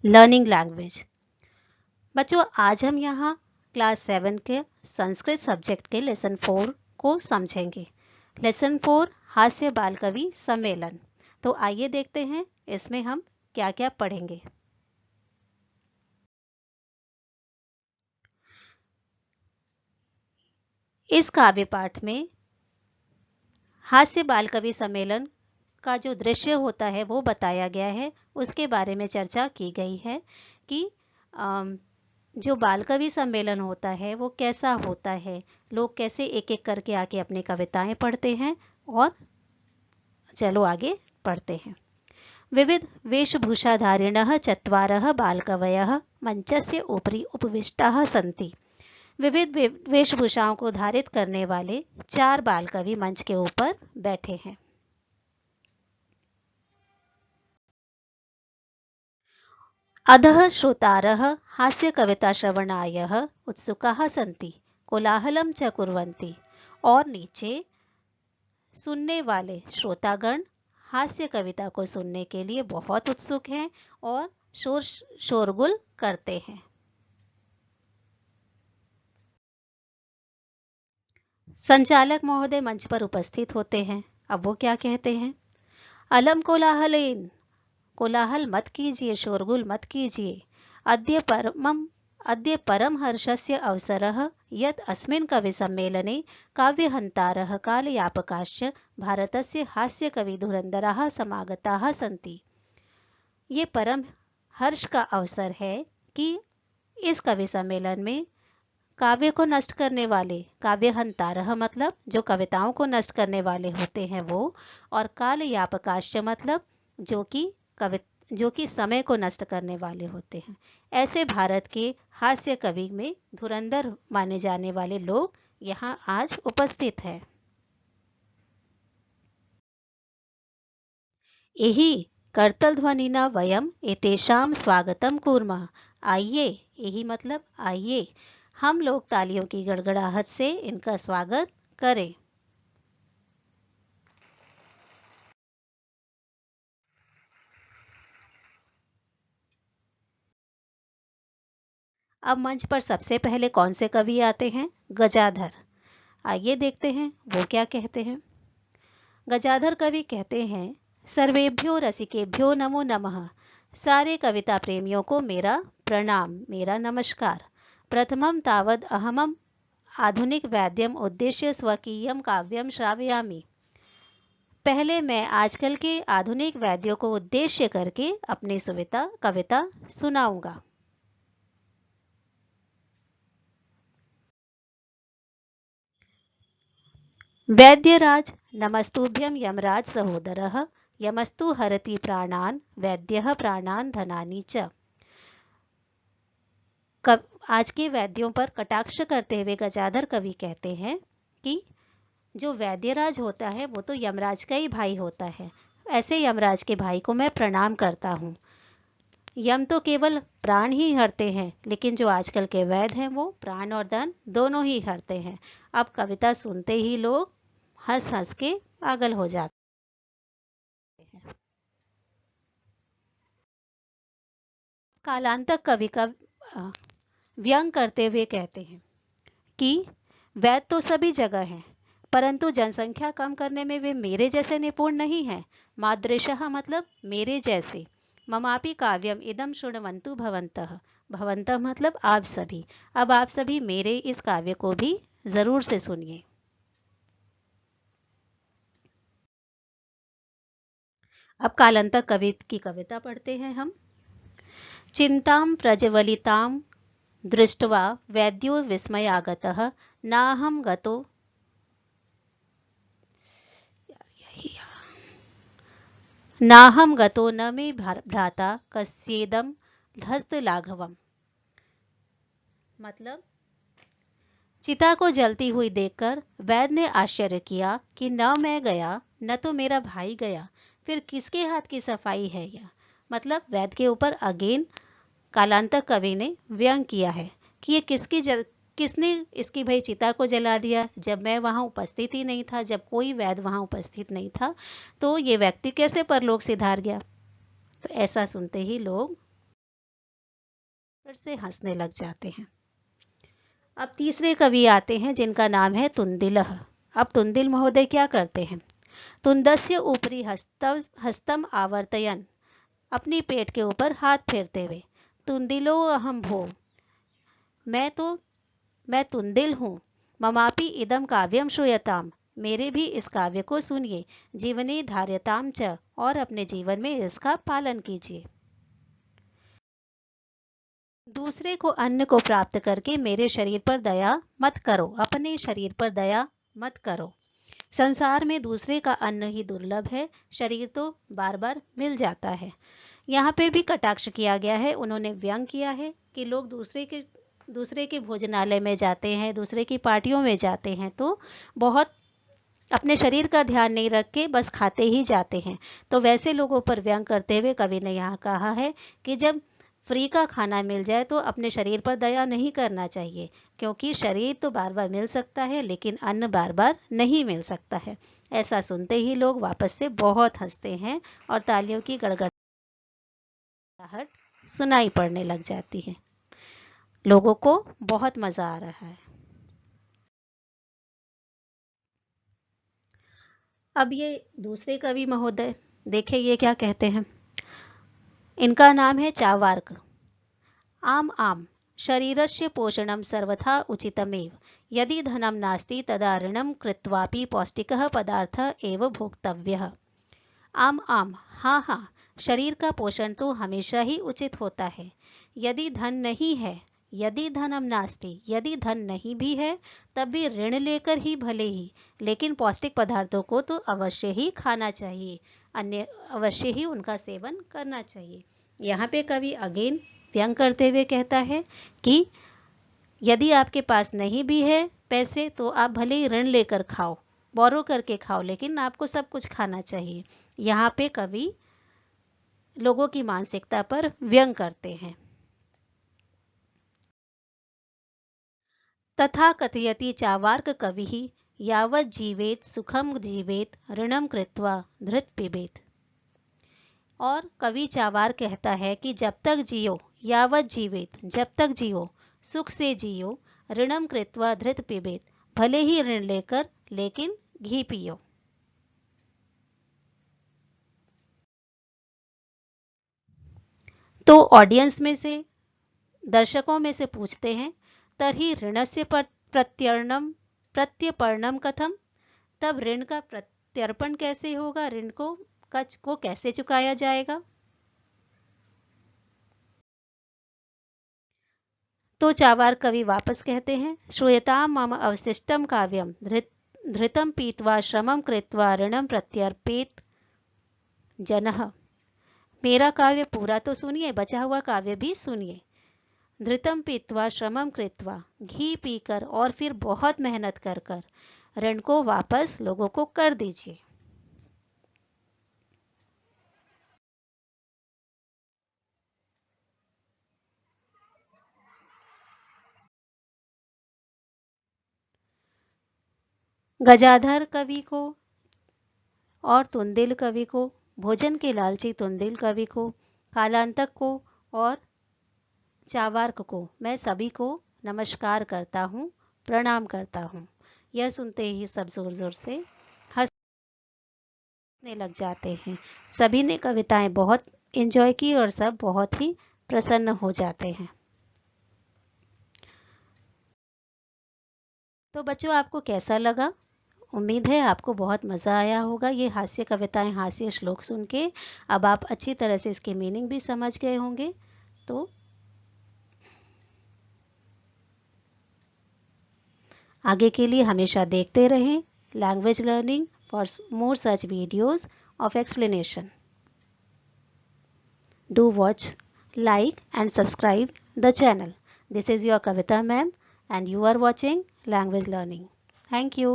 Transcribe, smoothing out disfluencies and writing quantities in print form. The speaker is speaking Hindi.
Learning language. बच्चों, आज हम यहाँ क्लास 7 के संस्कृत सब्जेक्ट के लेसन 4 को समझेंगे। लेसन 4 हास्य बाल कवि सम्मेलन। तो आइए देखते हैं इसमें हम क्या क्या पढ़ेंगे। इस काव्य पाठ में हास्य बाल कवि सम्मेलन का जो दृश्य होता है वो बताया गया है। उसके बारे में चर्चा की गई है कि जो बाल कवि सम्मेलन होता है वो कैसा होता है, लोग कैसे एक एक करके आके अपनी कविताएं पढ़ते हैं। और चलो आगे पढ़ते हैं। विविध वेशभूषाधारिणः चत्वारः बालकवयः मंचस्य उपरि उपविष्टाः सन्ति। विविध वेशभूषाओं को धारित करने वाले 4 बाल कवि मंच के ऊपर बैठे हैं। अधः श्रोतारः हास्य कविता श्रवणाय उत्सुकाः सन्ति, कोलाहलं च कुर्वन्ति। और नीचे सुनने वाले श्रोतागण हास्य कविता को सुनने के लिए बहुत उत्सुक हैं और शोरगुल करते हैं। संचालक महोदय मंच पर उपस्थित होते हैं। अब वो क्या कहते हैं? अलम कोलाहलेन, कोलाहल मत कीजिए, शोरगुल मत कीजिए। अद्य परम हर्षस्य अवसरः यत् अस्मिन् कवि सम्मेलने काव्यहन्तारः कालयापकाश्च भारतस्य हास्य कवि धुरन्धराः समागताः सन्ति। ये परम हर्ष का अवसर है कि इस कवि सम्मेलन में काव्य को नष्ट करने वाले, काव्यहंतारः मतलब जो कविताओं को नष्ट करने वाले होते हैं वो, और कालयापकाश्च मतलब जो कि समय को नष्ट करने वाले होते हैं। ऐसे भारत के हास्य कवि में धुरंधर माने जाने वाले लोग यहाँ आज उपस्थित हैं। यही करतल ध्वनिना वयम एतेषां स्वागतम कुर्मः। आइए, यही मतलब आइए, हम लोग तालियों की गड़गड़ाहट से इनका स्वागत करें। अब मंच पर सबसे पहले कौन से कवि आते हैं? गजाधर। आइए देखते हैं वो क्या कहते हैं। गजाधर कवि कहते हैं, सर्वेभ्यो रसिकेभ्यो नमो नमः। सारे कविता प्रेमियों को मेरा प्रणाम, मेरा नमस्कार। प्रथमं तावद् अहमम् आधुनिक वाद्यम उद्देश्य स्वकीयम काव्यम श्रावयामि। पहले मैं आजकल के आधुनिक वाद्यों को उद्देश्य करके अपनी कविता सुनाऊंगा। वैद्यराज नमस्तुभ्यं यमराज सहोदरः, यमस्तु हरति प्राणान्, वैद्यः प्राणान् धनानि च। आज के वैद्यों पर कटाक्ष करते हुए गजाधर कवि कहते हैं कि जो वैद्यराज होता है वो तो यमराज का ही भाई होता है। ऐसे यमराज के भाई को मैं प्रणाम करता हूँ। यम तो केवल प्राण ही हरते हैं, लेकिन जो आजकल के वैद्य हैं वो प्राण और धन दोनों ही हरते हैं। अब कविता सुनते ही लोग हंस हंस के पागल हो जाते हैं। कालांतक कवि का व्यंग करते हुए कहते हैं कि वैद्य तो सभी जगह हैं, परंतु जनसंख्या कम करने में वे मेरे जैसे निपुण नहीं हैं। मादृशः मतलब मेरे जैसे। ममापि काव्यम इदम शृण्वन्तु भवन्तः, भवन्तः मतलब आप सभी। अब आप सभी मेरे इस काव्य को भी जरूर से सुनिए। अब कालांतक कवि की कविता पढ़ते हैं हम। चिंतां प्रज्वलितां दृष्ट्वा वैद्यो विस्मयागतः, नाहं गतो न मे भ्राता कस्येदं हस्तलाघवम्। मतलब चिता को जलती हुई देखकर वैद्य ने आश्चर्य किया कि न मैं गया न तो मेरा भाई गया, फिर किसके हाथ की सफाई है यह। मतलब वैद्य के ऊपर अगेन कालांतक कवि ने व्यंग किया है कि ये किसने इसकी भाई चिता को जला दिया, जब मैं वहां उपस्थित ही नहीं था, जब कोई वैद्य वहां उपस्थित नहीं था, तो ये व्यक्ति कैसे परलोक सिधार गया। तो ऐसा सुनते ही लोग फिर से हंसने लग जाते हैं। अब तीसरे कवि आते हैं जिनका नाम है तुंदिलः। अब तुंदिल महोदय क्या करते हैं? तुंदस्य ऊपरी हस्तम आवर्तयन, अपनी पेट के ऊपर हाथ फेरते हुए, तुंदिलो अहम भो, मैं तुंदिल हूँ, ममापि इदम काव्यम श्रूयताम, मेरे भी इस काव्य को सुनिए, जीवने धार्यताम च, और अपने जीवन में इसका पालन कीजिए। दूसरे को अन्न को प्राप्त करके मेरे शरीर पर दया मत करो, अपने शरीर पर दया मत करो। संसार में दूसरे का अन्न ही दुर्लभ है, शरीर तो बार बार मिल जाता है। यहाँ पे भी कटाक्ष किया गया है, उन्होंने व्यंग किया है कि लोग दूसरे के भोजनालय में जाते हैं, दूसरे की पार्टियों में जाते हैं, तो बहुत अपने शरीर का ध्यान नहीं रख के बस खाते ही जाते हैं। तो वैसे लोगों पर व्यंग करते हुए कवि ने यहाँ कहा है कि जब फ्री का खाना मिल जाए तो अपने शरीर पर दया नहीं करना चाहिए, क्योंकि शरीर तो बार बार मिल सकता है लेकिन अन्न बार बार नहीं मिल सकता है। ऐसा सुनते ही लोग वापस से बहुत हंसते हैं और तालियों की गड़गड़ाहट सुनाई पड़ने लग जाती है। लोगों को बहुत मजा आ रहा है। अब ये दूसरे कवि महोदय देखिए ये क्या कहते हैं। इनका नाम है चावार्क। आम आम शरीरस्य पोषणं सर्वथा उचितमेव, यदि धनं नास्ति तदा ऋणं कृत्वापि पौष्टिकः पदार्थः एव भोक्तव्यः। आम आम, हाँ हाँ, शरीर का पोषण तो हमेशा ही उचित होता है। यदि धन नहीं है, यदि धनम नास्ति, यदि धन नहीं भी है तब भी ऋण लेकर ही भले ही, लेकिन पौष्टिक पदार्थों को तो अवश्य ही खाना चाहिए, अन्य अवश्य ही उनका सेवन करना चाहिए। यहाँ पे कवि अगेन व्यंग करते हुए कहता है कि यदि आपके पास नहीं भी है पैसे तो आप भले ही ऋण लेकर खाओ, बोरो करके खाओ, लेकिन आपको सब कुछ खाना चाहिए। यहाँ पे कवि लोगों की मानसिकता पर व्यंग करते हैं। तथा कथयति चावार्क कविः यावत् जीवेत सुखम जीवेत ऋणम कृत्वा धृत पिबेत। और कवि चावार कहता है कि जब तक जियो, यावत जीवेत, जब तक जियो, सुख से जियो, ऋणम कृत्वा धृत पिबेत, भले ही ऋण लेकर लेकिन घी पियो। तो ऑडियंस में से, दर्शकों में से पूछते हैं, तर्हि ऋणस्य प्रत्यर्पणम कथम, तब ऋण का प्रत्यर्पण कैसे होगा, ऋण को कैसे चुकाया जाएगा। तो चावार कवि वापस कहते हैं, श्रूयतां मम अवशिष्टम काव्यम धृतम पीत्वा श्रमम कृत्वा ऋणम प्रत्यर्पेत जनः। मेरा काव्य पूरा तो सुनिए, बचा हुआ काव्य भी सुनिए। धृतम पीत्वा श्रमम कृत्वा, घी पीकर और फिर बहुत मेहनत कर कर ऋण को वापस लोगों को कर दीजिए। गजाधर कवि को और तुंदिल कवि को, भोजन के लालची तुंदिल कवि को, कालांतक को और चावार्क को मैं सभी को नमस्कार करता हूँ, प्रणाम करता हूँ। यह सुनते ही सब जोर जोर से हंसने लग जाते हैं। सभी ने कविताएं बहुत एंजॉय की और सब बहुत ही प्रसन्न हो जाते हैं। तो बच्चों आपको कैसा लगा? उम्मीद है आपको बहुत मज़ा आया होगा ये हास्य कविताएं, हास्य श्लोक सुन के। अब आप अच्छी तरह से इसके मीनिंग भी समझ गए होंगे। तो आगे के लिए हमेशा देखते रहें language learning for more such videos of explanation. Do watch, like and subscribe the channel. This is your Kavita ma'am and you are watching Language Learning. Thank you.